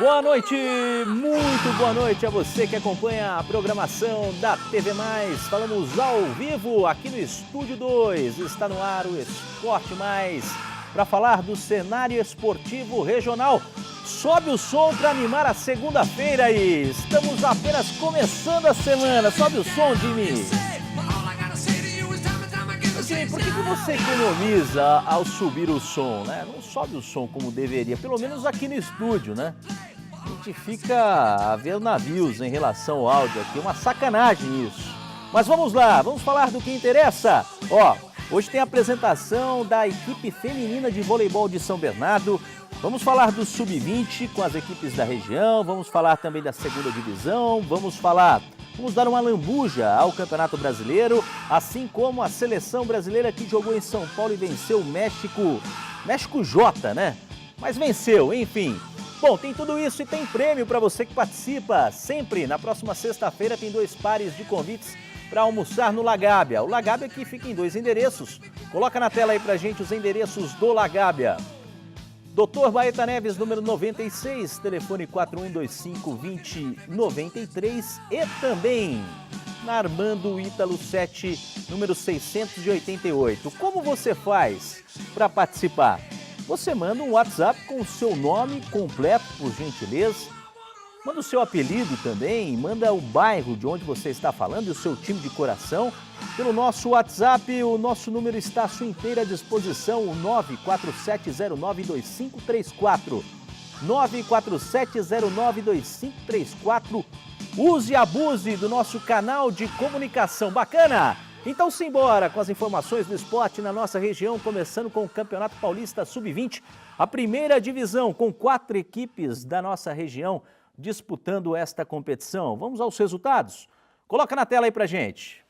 Boa noite, muito boa noite a você que acompanha a programação da TV Mais. Falamos ao vivo aqui no Estúdio 2. Está no ar o Esporte Mais para falar do cenário esportivo regional. Sobe o som para animar a segunda-feira e estamos apenas começando a semana. Sobe o som, Jimmy. Jimmy, por que você economiza ao subir o som, né? Não sobe o som como deveria, pelo menos aqui no estúdio, né? A gente fica a ver navios em relação ao áudio aqui, uma sacanagem isso. Mas vamos lá, vamos falar do que interessa. Hoje tem a apresentação da equipe feminina de voleibol de São Bernardo. Vamos falar do Sub-20 com as equipes da região, vamos falar também da segunda divisão, vamos dar uma lambuja ao Campeonato Brasileiro, assim como a seleção brasileira que jogou em São Paulo e venceu o México J, né? Mas venceu, enfim. Bom, tem tudo isso e tem prêmio para você que participa. Sempre, na próxima sexta-feira, tem 2 pares de convites para almoçar no Lagábia. O Lagábia que fica em 2 endereços. Coloca na tela aí pra gente os endereços do Lagábia. Dr. Baeta Neves, número 96, telefone 4125-2093 e também na Armando Ítalo 7, número 688. Como você faz para participar? Você manda um WhatsApp com o seu nome completo, por gentileza. Manda o seu apelido também, manda o bairro de onde você está falando e o seu time de coração. Pelo nosso WhatsApp, o nosso número está à sua inteira disposição, o 947092534. 947092534. Use e abuse do nosso canal de comunicação. Bacana? Então simbora com as informações do esporte na nossa região, começando com o Campeonato Paulista Sub-20, a primeira divisão com 4 equipes da nossa região disputando esta competição. Vamos aos resultados? Coloca na tela aí pra gente.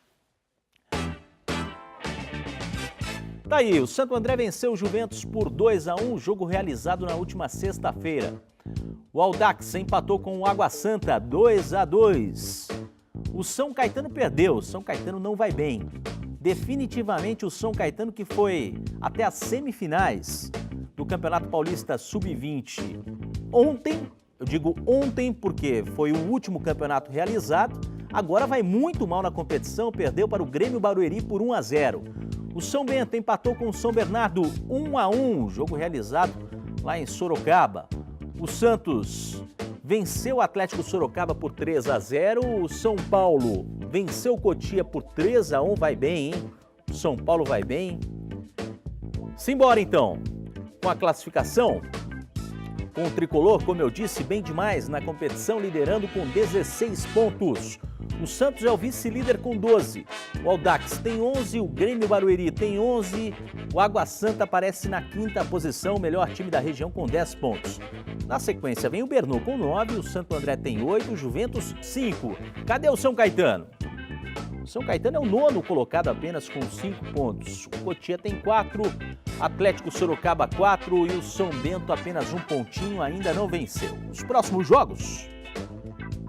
Tá aí, o Santo André venceu o Juventus por 2-1, jogo realizado na última sexta-feira. O Audax empatou com o Água Santa 2-2. O São Caetano perdeu, o São Caetano não vai bem. Definitivamente o São Caetano que foi até as semifinais do Campeonato Paulista Sub-20 ontem. Eu digo ontem porque foi o último campeonato realizado, agora vai muito mal na competição, perdeu para o Grêmio Barueri por 1-0. O São Bento empatou com o São Bernardo 1-1, jogo realizado lá em Sorocaba. O Santos venceu o Atlético Sorocaba por 3-0, o São Paulo venceu o Cotia por 3-1, vai bem, hein? O São Paulo vai bem. Simbora então, com a classificação. Com o Tricolor, como eu disse, bem demais na competição, liderando com 16 pontos. O Santos é o vice-líder com 12. O Audax tem 11, o Grêmio Barueri tem 11. O Água Santa aparece na 5ª posição, o melhor time da região com 10 pontos. Na sequência vem o Bernou com 9, o Santo André tem 8, o Juventus 5. Cadê o São Caetano? O São Caetano é o 9º colocado apenas com 5 pontos. O Cotia tem 4, Atlético Sorocaba 4 e o São Bento apenas 1 pontinho, ainda não venceu. Os próximos jogos: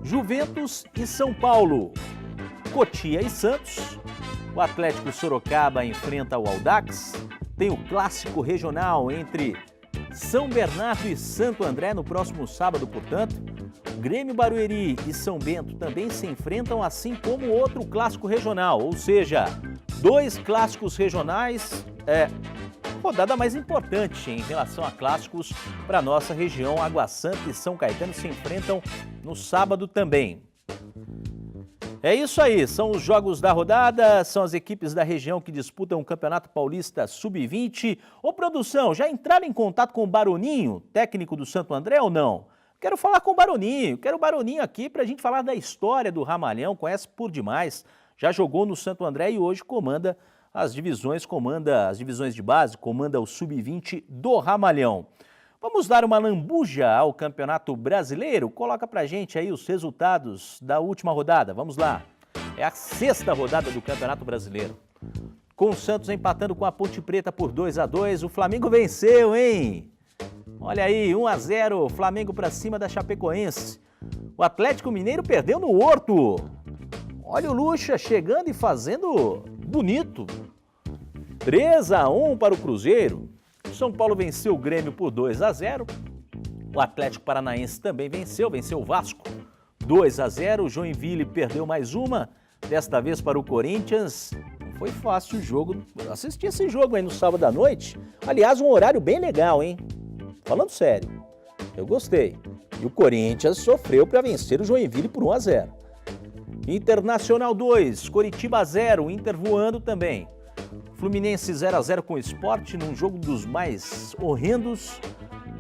Juventus e São Paulo, Cotia e Santos. O Atlético Sorocaba enfrenta o Audax. Tem o clássico regional entre São Bernardo e Santo André no próximo sábado, portanto. Grêmio Barueri e São Bento também se enfrentam, assim como outro clássico regional, ou seja, 2 clássicos regionais, rodada mais importante em relação a clássicos para a nossa região. Água Santa e São Caetano se enfrentam no sábado também. É isso aí, são os jogos da rodada, são as equipes da região que disputam o Campeonato Paulista Sub-20. Ô produção, já entraram em contato com o Baroninho, técnico do Santo André ou não? Quero falar com o Baroninho, quero o Baroninho aqui para a gente falar da história do Ramalhão, conhece por demais, já jogou no Santo André e hoje comanda as divisões de base, comanda o Sub-20 do Ramalhão. Vamos dar uma lambuja ao Campeonato Brasileiro? Coloca pra gente aí os resultados da última rodada, vamos lá. É a 6ª rodada do Campeonato Brasileiro. Com o Santos empatando com a Ponte Preta por 2-2, o Flamengo venceu, hein? Olha aí, 1-0, Flamengo pra cima da Chapecoense. O Atlético Mineiro perdeu no Horto. Olha o Lucha chegando e fazendo bonito. 3-1 para o Cruzeiro. São Paulo venceu o Grêmio por 2-0. O Atlético Paranaense também venceu o Vasco 2-0. O Joinville perdeu mais uma, desta vez para o Corinthians. Não foi fácil o jogo. Eu assisti esse jogo aí no sábado à noite. Aliás, um horário bem legal, hein? Falando sério, eu gostei. E o Corinthians sofreu para vencer o Joinville por 1-0. Internacional 2, Coritiba 0, Inter voando também. Fluminense 0-0 com o Sport, num jogo dos mais horrendos.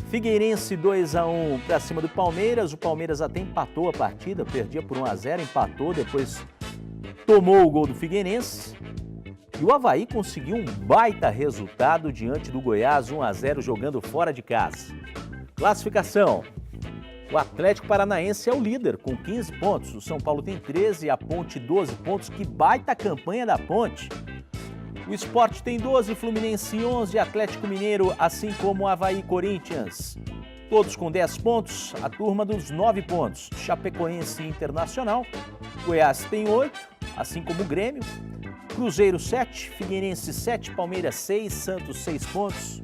Figueirense 2-1 para cima do Palmeiras. O Palmeiras até empatou a partida, perdia por 1-0, empatou, depois tomou o gol do Figueirense. E o Avaí conseguiu um baita resultado diante do Goiás, 1-0, jogando fora de casa. Classificação. O Atlético Paranaense é o líder, com 15 pontos. O São Paulo tem 13 e a Ponte 12 pontos. Que baita campanha da Ponte. O Sport tem 12, Fluminense 11, Atlético Mineiro, assim como o Avaí e Corinthians. Todos com 10 pontos, a turma dos 9 pontos. Chapecoense e Internacional. Goiás tem 8, assim como o Grêmio. Cruzeiro 7, Figueirense 7, Palmeiras 6, Santos 6 pontos.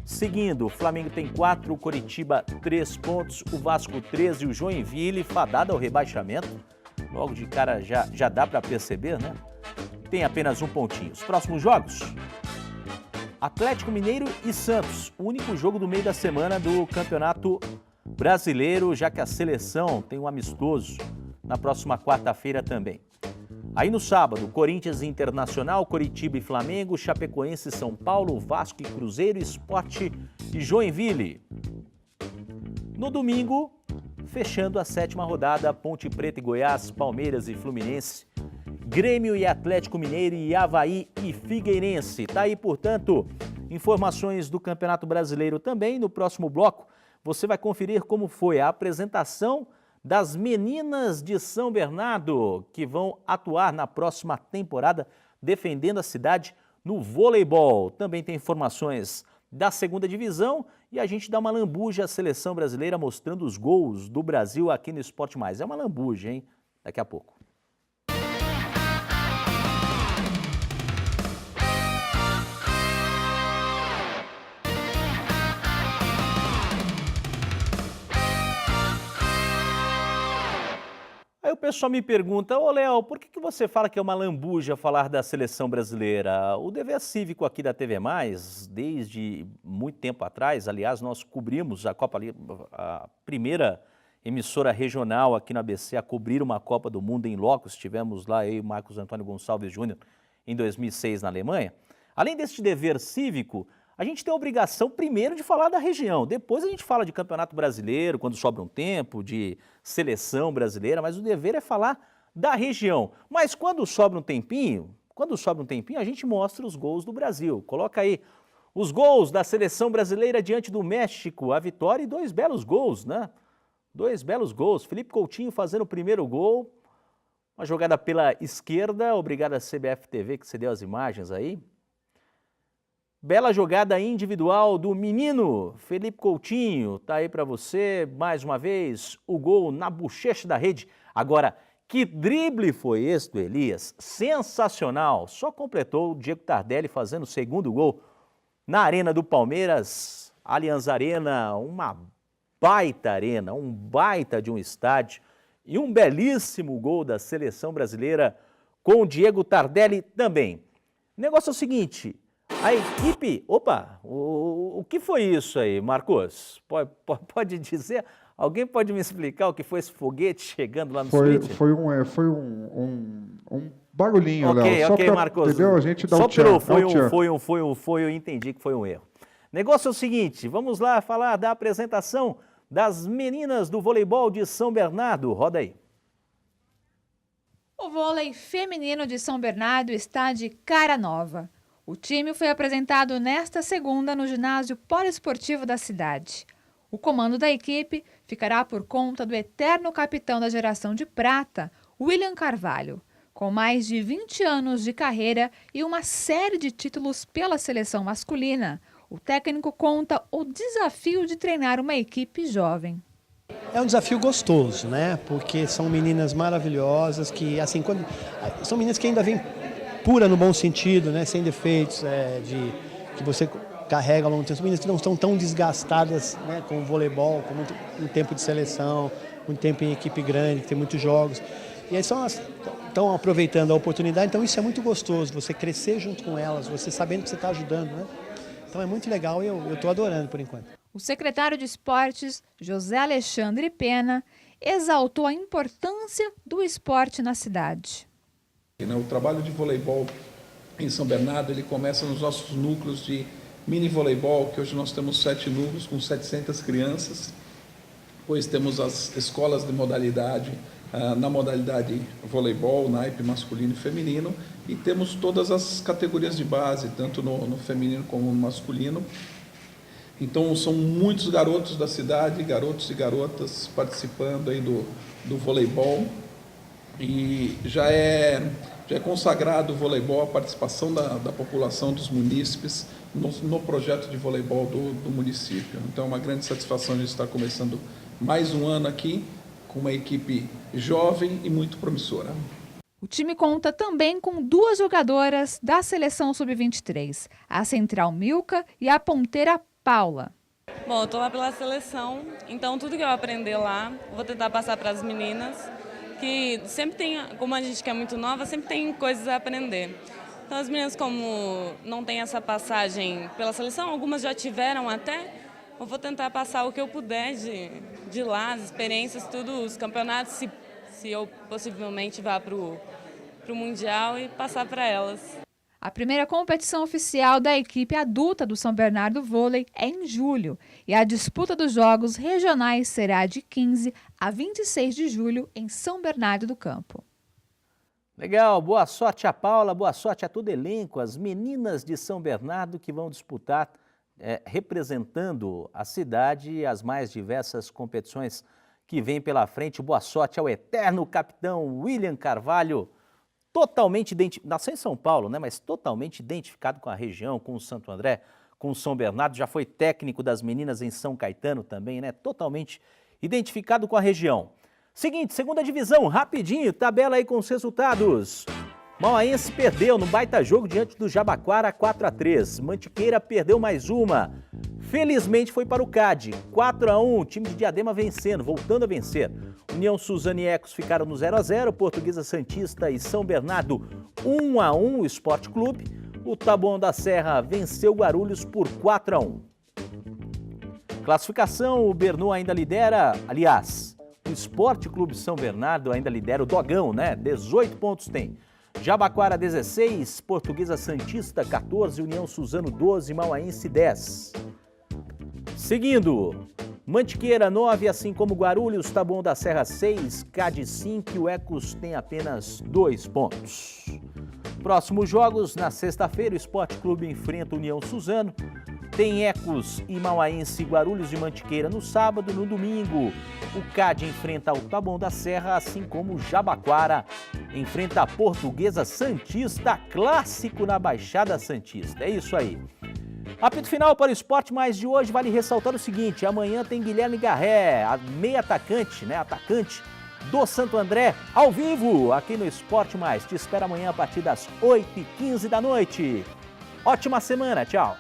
Seguindo, o Flamengo tem 4, o Coritiba 3 pontos, o Vasco 13 e o Joinville, fadado ao rebaixamento. Logo de cara já dá para perceber, né? Tem apenas 1 pontinho. Os próximos jogos? Atlético Mineiro e Santos, o único jogo do meio da semana do Campeonato Brasileiro, já que a seleção tem um amistoso na próxima quarta-feira também. Aí no sábado, Corinthians e Internacional, Coritiba e Flamengo, Chapecoense e São Paulo, Vasco e Cruzeiro, Sport e Joinville. No domingo, fechando a 7ª rodada, Ponte Preta e Goiás, Palmeiras e Fluminense, Grêmio e Atlético Mineiro e Avaí e Figueirense. Tá aí, portanto, informações do Campeonato Brasileiro também. No próximo bloco, você vai conferir como foi a apresentação das meninas de São Bernardo, que vão atuar na próxima temporada defendendo a cidade no voleibol. Também tem informações da 2ª divisão e a gente dá uma lambuja à seleção brasileira mostrando os gols do Brasil aqui no Esporte Mais. É uma lambuja, hein? Daqui a pouco. Aí o pessoal me pergunta, ô Léo, por que você fala que é uma lambuja falar da seleção brasileira? O dever cívico aqui da TV+, desde muito tempo atrás, aliás, nós cobrimos a Copa, a primeira emissora regional aqui no ABC a cobrir uma Copa do Mundo em loco. Estivemos lá, eu e o Marcos Antônio Gonçalves Júnior, em 2006 na Alemanha. Além deste dever cívico, a gente tem a obrigação primeiro de falar da região, depois a gente fala de Campeonato Brasileiro, quando sobra um tempo, de seleção brasileira, mas o dever é falar da região. Mas quando sobra um tempinho, a gente mostra os gols do Brasil. Coloca aí os gols da seleção brasileira diante do México, a vitória e 2 belos gols, né? 2 belos gols. Felipe Coutinho fazendo o primeiro gol, uma jogada pela esquerda, obrigado à CBF TV que cedeu as imagens aí. Bela jogada individual do menino Felipe Coutinho, tá aí para você, mais uma vez, o gol na bochecha da rede. Agora, que drible foi esse do Elias? Sensacional, só completou o Diego Tardelli fazendo o 2º gol na Arena do Palmeiras, Allianz Arena, uma baita arena, um baita de um estádio e um belíssimo gol da seleção brasileira com o Diego Tardelli também. O negócio é o seguinte... A equipe... Opa, o que foi isso aí, Marcos? Pode dizer? Alguém pode me explicar o que foi esse foguete chegando lá no suíte? Foi um barulhinho, Léo. Ok, Marcos. Entendeu? A gente dá só um tchan. Eu entendi que foi um erro. Negócio é o seguinte, vamos lá falar da apresentação das meninas do voleibol de São Bernardo. Roda aí. O vôlei feminino de São Bernardo está de cara nova. O time foi apresentado nesta segunda no ginásio poliesportivo da cidade. O comando da equipe ficará por conta do eterno capitão da geração de prata, William Carvalho, com mais de 20 anos de carreira e uma série de títulos pela seleção masculina. O técnico conta o desafio de treinar uma equipe jovem. É um desafio gostoso, né? Porque são meninas maravilhosas que, assim, são meninas que ainda vêm pura no bom sentido, né? Sem defeitos, que você carrega ao longo do tempo. As meninas que não estão tão desgastadas, né, com o voleibol, com um tempo de seleção, muito tempo em equipe grande, que tem muitos jogos. E aí estão aproveitando a oportunidade, então isso é muito gostoso, você crescer junto com elas, você sabendo que você está ajudando, né? Então é muito legal e eu estou adorando por enquanto. O secretário de Esportes, José Alexandre Pena, exaltou a importância do esporte na cidade. O trabalho de voleibol em São Bernardo, ele começa nos nossos núcleos de mini voleibol, que hoje nós temos 7 núcleos com 700 crianças, pois temos as escolas de modalidade, na modalidade voleibol, naipe masculino e feminino, e temos todas as categorias de base, tanto no feminino como no masculino. Então são muitos garotos da cidade, garotos e garotas participando aí do voleibol, e já é consagrado o voleibol, a participação da população dos munícipes no projeto de voleibol do município. Então é uma grande satisfação de estar começando mais um ano aqui, com uma equipe jovem e muito promissora. O time conta também com 2 jogadoras da seleção sub-23, a central Milka e a ponteira Paula. Bom, eu estou lá pela seleção, então tudo que eu aprender lá, eu vou tentar passar para as meninas, que sempre tem, como a gente que é muito nova, sempre tem coisas a aprender. Então as meninas, como não tem essa passagem pela seleção, algumas já tiveram até, eu vou tentar passar o que eu puder de lá, as experiências, tudo, os campeonatos, se eu possivelmente vá para o Mundial, e passar para elas. A primeira competição oficial da equipe adulta do São Bernardo Vôlei é em julho, e a disputa dos jogos regionais será de 15 a 26 de julho em São Bernardo do Campo. Legal, boa sorte a Paula, boa sorte a todo elenco, as meninas de São Bernardo que vão disputar, representando a cidade e as mais diversas competições que vêm pela frente. Boa sorte ao eterno capitão William Carvalho, totalmente identificado, nasceu em São Paulo, né, mas totalmente identificado com a região, com o Santo André, com o São Bernardo, já foi técnico das meninas em São Caetano também, né, totalmente identificado com a região. Seguinte, segunda divisão, rapidinho, tabela aí com os resultados. Mauaense perdeu no baita jogo diante do Jabaquara 4-3. Mantiqueira perdeu mais uma. Felizmente foi para o CAD, 4-1, o time de Diadema vencendo, voltando a vencer. União Suzano e Ecos ficaram no 0-0, Portuguesa Santista e São Bernardo 1-1, o Esporte Clube. O Taboão da Serra venceu Guarulhos por 4-1. Classificação, o Bernu ainda lidera, aliás, o Esporte Clube São Bernardo ainda lidera o Dogão, né? 18 pontos tem. Jabaquara 16, Portuguesa Santista 14, União Suzano 12, Mauaense 10. Seguindo, Mantiqueira 9, assim como Guarulhos, Taboão da Serra 6, CAD 5 e o Ecos tem apenas 2 pontos. Próximos jogos, na sexta-feira, o Esporte Clube enfrenta a União Suzano, tem Ecos e Mauaense, Guarulhos e Mantiqueira no sábado. No domingo, o CAD enfrenta o Taboão da Serra, assim como o Jabaquara enfrenta a Portuguesa Santista, clássico na Baixada Santista. É isso aí. Apito final para o Esporte Mais de hoje, vale ressaltar o seguinte: amanhã tem Guilherme Garré, a meia atacante, né, atacante do Santo André, ao vivo aqui no Esporte Mais. Te espero amanhã a partir das 8h15 da noite. Ótima semana, tchau!